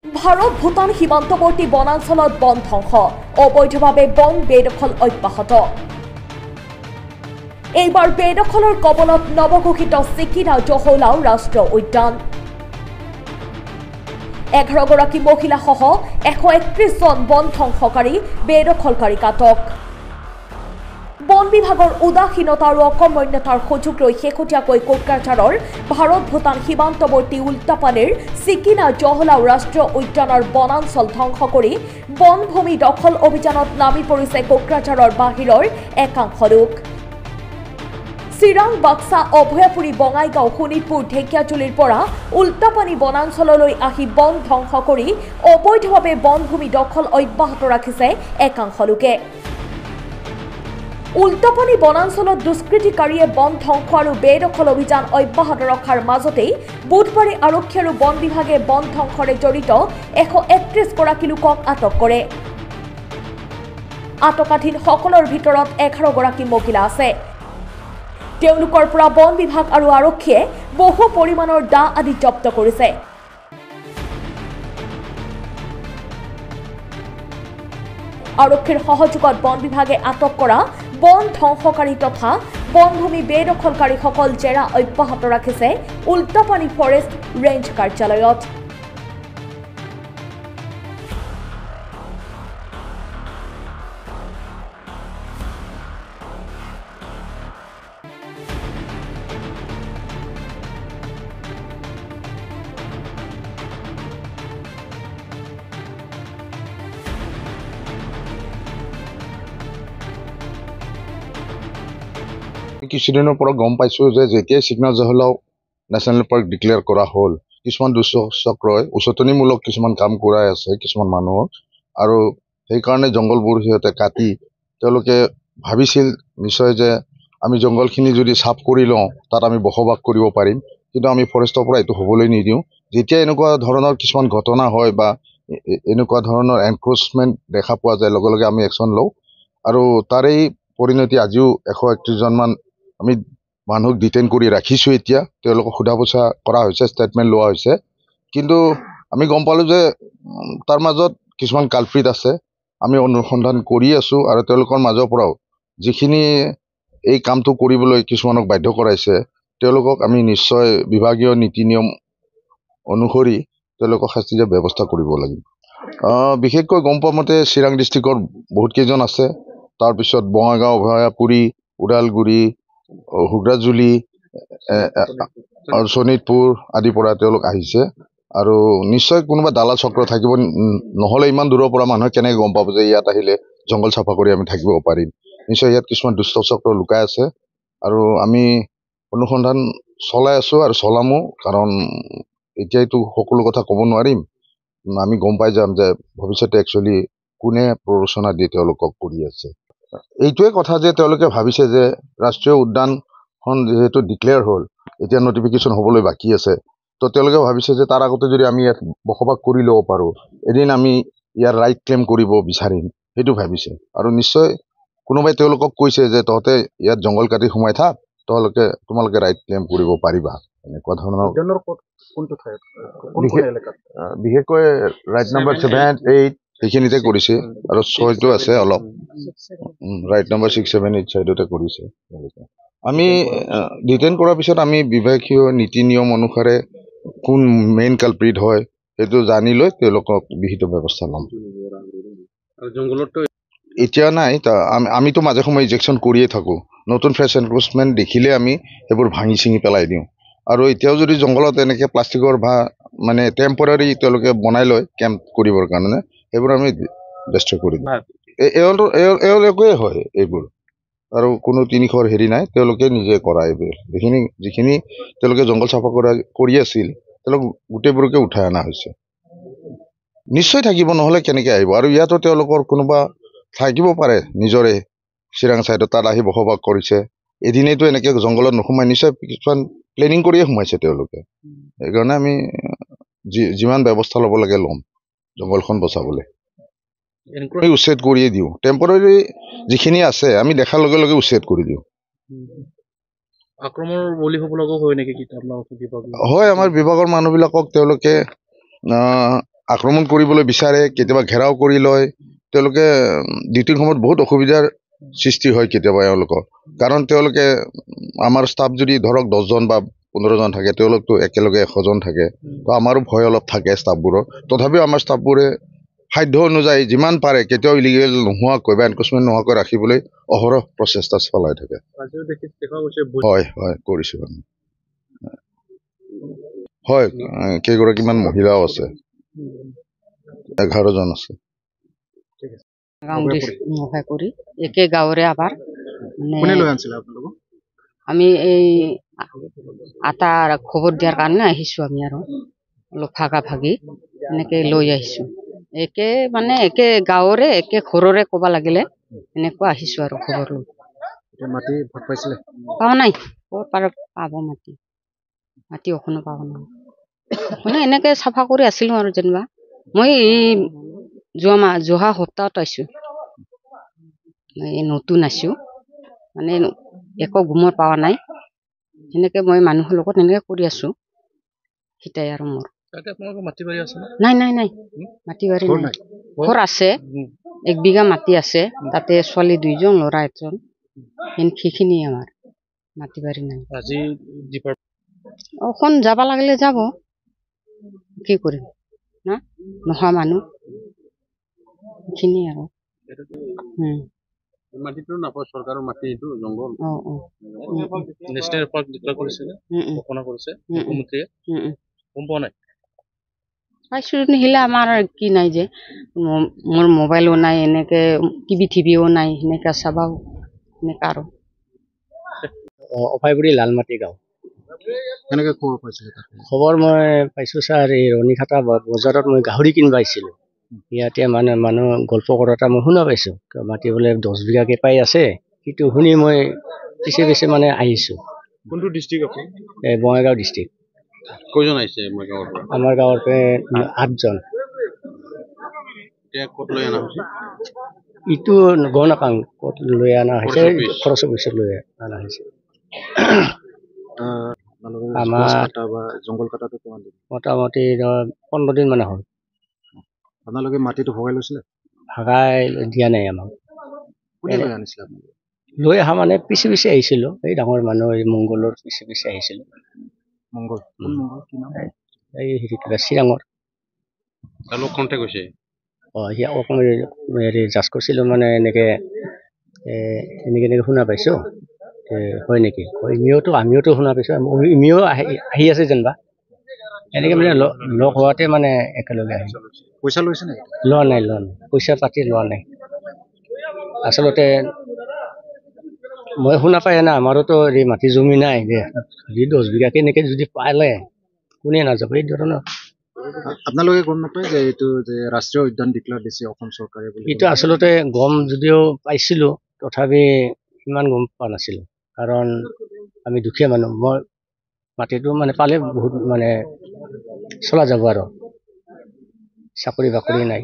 ভাৰত ভূটান সীমান্তৱৰ্তী বনাঞ্চলত বন ধ্বংস অবৈধভাৱে বন বেদখল অব্যাহত এইবাৰ বেদখলৰ কবলত নৱঘোষিত চিকিনা জহলাও ৰাষ্ট্ৰীয় উদ্যান 11 গৰাকী মহিলাসহ 131 জন বন ধ্বংসকাৰী বেদখলকাৰীক আটক বন বিভাগৰ উদাসীনতা আৰু অকৰ্মণ্যতাৰ সুযোগ লৈ শেহতীয়াকৈ কোকৰাঝাৰৰ ভাৰত ভূটান সীমান্তৱৰ্তী উল্টাপানীৰ চিকিনা জহলাও ৰাষ্ট্ৰীয় উদ্যানৰ বনাঞ্চল ধ্বংস কৰি বনভূমি দখল অভিযানত নামি পৰিছে কোকৰাঝাৰৰ বাহিৰৰ একাংশ লোক চিৰাং বাক্সা অভয়াপুৰী বঙাইগাঁও শোণিতপুৰ ঢেকিয়াজুলিৰ পৰা উল্টাপানী বনাঞ্চললৈ আহি বন ধ্বংস কৰি অবৈধভাৱে বনভূমি দখল অব্যাহত ৰাখিছে একাংশ লোকে উল্টাপানী বনাঞ্চলত দুষ্কৃতিকাৰীয়ে বন ধ্বংস আৰু বেদখল অভিযান অব্যাহত ৰখাৰ মাজতেই বুধবাৰে আৰক্ষী আৰু বন বিভাগে বন ধ্বংসৰে জড়িত 131 গৰাকী লোকক আটক কৰে আটকাধীন সকলৰ ভিতৰত 11 গৰাকী মহিলা আছে তেওঁলোকৰ পৰা বন বিভাগ আৰু আৰক্ষীয়ে বহু পৰিমাণৰ দা আদি জব্দ কৰিছে আৰক্ষীৰ সহযোগত বন বিভাগে আটক কৰা বন ধ্বংসকাৰী তথা বনভূমি বেদখলকাৰীসকল জেৰা অব্যাহত ৰাখিছে উল্টাপানী ফৰেষ্ট ৰেঞ্জ কাৰ্যালয়ত কিছুদিনৰ পৰা গম পাইছো যে যেতিয়া চিকনা জহলাও নেশ্যনেল পাৰ্ক ডিক্লেয়াৰ কৰা হ'ল কিছুমান দুষ্টচক্ৰই উচতনিমূলক কিছুমান কাম কৰাই আছে কিছুমান মানুহৰ আৰু সেইকাৰণে জংগলবোৰ সিহঁতে কাটি তেওঁলোকে ভাবিছিল নিশ্চয় যে আমি জংগলখিনি যদি চাফ কৰি লওঁ তাত আমি বসবাস কৰিব পাৰিম কিন্তু আমি ফৰেষ্টৰ পৰা এইটো হ'বলৈ নিদিওঁ যেতিয়া এনেকুৱা ধৰণৰ কিছুমান ঘটনা হয় বা এনেকুৱা ধৰণৰ এনফৰ্চমেণ্ট দেখা পোৱা যায় লগে লগে আমি একশ্যন লওঁ আৰু তাৰেই পৰিণতি আজিও 131 জনমান আমি মানুহক ডিটেইন কৰি ৰাখিছোঁ এতিয়া তেওঁলোকক সোধা পোছা কৰা হৈছে ষ্টেটমেণ্ট লোৱা হৈছে কিন্তু আমি গম পালোঁ যে তাৰ মাজত কিছুমান কালপ্ৰিট আছে আমি অনুসন্ধান কৰি আছোঁ আৰু তেওঁলোকৰ মাজৰ পৰাও যিখিনি এই কামটো কৰিবলৈ কিছুমানক বাধ্য কৰাইছে তেওঁলোকক আমি নিশ্চয় বিভাগীয় নীতি নিয়ম অনুসৰি তেওঁলোকক শাস্তি দিয়াৰ ব্যৱস্থা কৰিব লাগিব বিশেষকৈ গম পোৱা মতে চিৰাং ডিষ্ট্ৰিক্টৰ বহুত কেইজন আছে তাৰপিছত বঙাইগাঁও অভয়াপুৰী ওদালগুৰি হুগ্ৰাজুলি আৰু শোণিতপুৰ আদিৰ পৰা তেওঁলোক আহিছে আৰু নিশ্চয় কোনোবা দালাল চক্ৰ থাকিব নহ'লে ইমান দূৰৰ পৰা মানুহে কেনেকৈ গম পাব যে ইয়াত আহিলে জংঘল চাফা কৰি আমি থাকিব পাৰিম নিশ্চয় ইয়াত কিছুমান দুষ্ট চক্ৰ লুকাই আছে আৰু আমি অনুসন্ধান চলাই আছোঁ আৰু চলামো কাৰণ এতিয়াইতো সকলো কথা ক'ব নোৱাৰিম আমি গম পাই যাম যে ভৱিষ্যতে একচুৱেলি কোনে প্ৰৰোচনা দি তেওঁলোকক কৰি আছে এইটোৱে কথা যে তেওঁলোকে ভাবিছে যে ৰাষ্ট্ৰীয় উদ্যানখন যিহেতু ডিক্লেয়াৰ হ'ল এতিয়া নটিফিকেশ্যন হ'বলৈ বাকী আছে তো তেওঁলোকে ভাবিছে যে তাৰ আগতে যদি আমি ইয়াত বসবাস কৰি ল'ব পাৰোঁ এদিন আমি ইয়াৰ ৰাইট ক্লেইম কৰিব বিচাৰিম সেইটো ভাবিছে আৰু নিশ্চয় কোনোবাই তেওঁলোকক কৈছে যে তহঁতে ইয়াত জংঘল কাটি সোমাই থাক তোমালোকে ৰাইট ক্লেইম কৰিব পাৰিবা এনেকুৱা ধৰণৰ বিশেষকৈ ৰাইট নাম্বাৰ 7-8 সেইখিনিতে কৰিছে আৰু 6টো আছে অলপ ৰাইট নাম্বাৰ 6-7-8 চাইডতে কৰিছে আমি ডিটেইন কৰাৰ পিছত আমি বিভাগীয় নীতি নিয়ম অনুসাৰে কোন মেইন কালপ্ৰিট হয় সেইটো জানি লৈ তেওঁলোকক বিহিত ব্যৱস্থা ল'ম এতিয়া নাই আমিতো মাজে সময়ে ইজেকশ্যন কৰিয়ে থাকোঁ নতুন ফ্ৰেছ এনক্ৰচমেণ্ট দেখিলে আমি সেইবোৰ ভাঙি চিঙি পেলাই দিওঁ আৰু এতিয়াও যদি জংঘলত এনেকৈ প্লাষ্টিকৰ বা মানে টেম্পৰাৰী তেওঁলোকে বনাই লয় কেম্প কৰিবৰ কাৰণে সেইবোৰ আমি ব্যস্ত কৰি দিওঁ এওঁলোকেই হয় এইবোৰ আৰু কোনো তিনিশৰ হেৰি নাই তেওঁলোকে নিজে কৰা এইবোৰ যিখিনি তেওঁলোকে জংঘল চাফা কৰি আছিল তেওঁলোক গোটেইবোৰকে উঠাই অনা হৈছে নিশ্চয় থাকিব নহ'লে কেনেকৈ আহিব আৰু ইয়াতো তেওঁলোকৰ কোনোবা থাকিব পাৰে নিজৰে চিৰাং চাইডত তাত আহি বসবাস কৰিছে এদিনেইতো এনেকৈ জংঘলত নোসোমাই নিশ্চয় কিছুমান প্লেনিং কৰিয়ে সোমাইছে তেওঁলোকে সেইকাৰণে আমি যিমান ব্যৱস্থা ল'ব লাগে ল'ম জংঘলখন বচাবলৈ উচ্ছেদ কৰিয়ে দিওঁ টেম্পৰাৰী যিখিনি আছে আমি দেখাৰ লগে লগে উচ্ছেদ কৰি দিওঁ আক্ৰমণৰ বলি হ'বলগীয়া হয় নেকি? হয়, আমাৰ বিভাগৰ মানুহবিলাকক তেওঁলোকে আক্ৰমণ কৰিবলৈ বিচাৰে, কেতিয়াবা ঘেৰাও কৰি লয়। তেওঁলোকে ডিউটিৰ সময়ত বহুত অসুবিধাৰ সৃষ্টি হয় কেতিয়াবা এওঁলোকৰ। কাৰণ তেওঁলোকে আমাৰ ষ্টাফ যদি ধৰক 10জন বা 15জন থাকে, তেওঁলোকতো একেলগে 100জন থাকে। তো আমাৰো ভয় অলপ থাকে ষ্টাফবোৰৰ। তথাপিও আমাৰ ষ্টাফবোৰে সাধ্য অনুযায়ী যিমান পাৰে কেতিয়াও ইলিগেল নোহোৱাকৈ বা এনক্ৰোচমেণ্ট নোহোৱাকৈ ৰাখিবলৈ অহৰহ প্ৰচেষ্টা চলাই থাকে। হয় হয় কৰিছোঁ আমি। হয়, কেইগৰাকীমান মহিলাও আছে, 11জন আছে। সহায় কৰি একে গাঁৱৰে আবাৰ মানে আমি এই আটাৰ খবৰ দিয়াৰ কাৰণে আহিছোঁ। আমি আৰু অলপ ভাগা ভাগি এনেকে লৈ আহিছোঁ। একে গাঁৱৰে একে ঘৰৰে ক'ব লাগিলে এনেকুৱা আহিছোঁ আৰু খবৰ লৈ। পোৱা নাই, ক'ত পাব মাটি অকণো পাব নাই। মানে এনেকে চাফা কৰি আছিলোঁ আৰু যেনিবা মই এই যোৱা সপ্তাহত আইছোঁ। নতুন আছোঁ, মানে একো গুমৰ পোৱা নাই। সেনেকে মই মানুহৰ লগত এনেকে কৰি আছোঁ। সিটাই আৰু মোৰ নাই মাটি বাৰী নাই। ঘৰ আছে, 1 বিঘা মাটি আছে, তাতে ছোৱালী 2জন, ল'ৰা 1জন। সেইখিনিয়ে আমাৰ, মাটি বাৰী নাই। অখন যাব লাগিলে যাব, কি কৰিম না নোহোৱা মানুহ এইখিনিয়ে আৰু। মাটিটো নাপায়, চৰকাৰৰ মাটি, এইটো জংঘল। নেশ্যনেল পাৰ্ক ডিক্লেয়াৰ কৰিছে, ঘোষণা কৰিছে মুখ্যমন্ত্ৰীয়ে। গম পোৱা নাই? পাইছোঁ নিহিলে আমাৰ কি নাই যে, মোৰ মোবাইলো নাই, এনেকে টিভিও নাই, সেনেকা চাবাও এনেকা আৰু। অভয়পুৰী লালমাটি গাঁও। কেনেকৈ খবৰ পাইছিলে? খবৰ মই পাইছোঁ ছাৰ, এই ৰণিখাটা বজাৰত মই গাহৰি কিনিব আহিছিলোঁ। ইয়াতে মানুহ গল্প কৰোঁতে মই শুনা পাইছোঁ, মাটি বোলে 10 বিঘাকে পাই আছে। সেইটো শুনি মই পিছে মানে আহিছোঁ। কোনটো ডিষ্ট্ৰিক্ট আপুনি? বঙাইগাঁও ডিষ্ট্ৰিক্ট। কেইজন আহিছে আমাৰ গাঁৱৰ পৰা? আমাৰ গাঁৱৰ পৰা 8জন। এতিয়া ক'ত লৈ অনা হৈছে? ইটো গম নাপাওঁ ক'ত লৈ অনা হৈছে, খৰচ অফিচত লৈ অনা হৈছে। আমাৰ জংঘল কটাটো কিমান দিন? মোটামুটি 15 দিন মানে হ'ল। আপোনালোকে মাটিটো ভগাই লৈছিলে? ভাগাই দিয়া নাই আমাক। কোনে লৈ আনিছিলে আপোনালোকে? লৈ অহা মানে পিছে আহিছিলোঁ, এই ডাঙৰ মানুহ এই মংগলৰ পিছে আহিছিলোঁ। মংগল কি নাম? এই হেৰি কিবা চিৰাঙৰ। তেওঁলোক কণ্টেক্ট হৈছে? হেৰি জাজ কৰিছিলোঁ, মানে এনেকে শুনা পাইছোঁ। হয় নেকি? আমিওতো শুনা পাইছোঁ, আমিও আহি আছে যেনিবা। এনেকে মানে লগ হোৱাতে মানে একেলগে আহি। পইচা লৈছে নেকি? লোৱা নাই, পইচা পাতি লোৱা নাই। আচলতে মই শুনা পাই না, আমাৰোতো হেৰি মাটি জমি নাই, 10 বিঘাকে এনেকে যদি পালে কোনে নাযাব এই ধৰণৰ। আপোনালোকে গম নাপায় যে এইটো যে ৰাষ্ট্ৰীয় উদ্যান ডিক্লেয়াৰ দিছে অসম চৰকাৰে বুলি? এইটো আচলতে গম যদিও পাইছিলোঁ, তথাপি ইমান গম পোৱা নাছিলোঁ। কাৰণ আমি দুখীয়া মানুহ, মই মাটিটো মানে পালে বহুত মানে চলা যাব আৰু, চাকৰি বাকৰি নাই।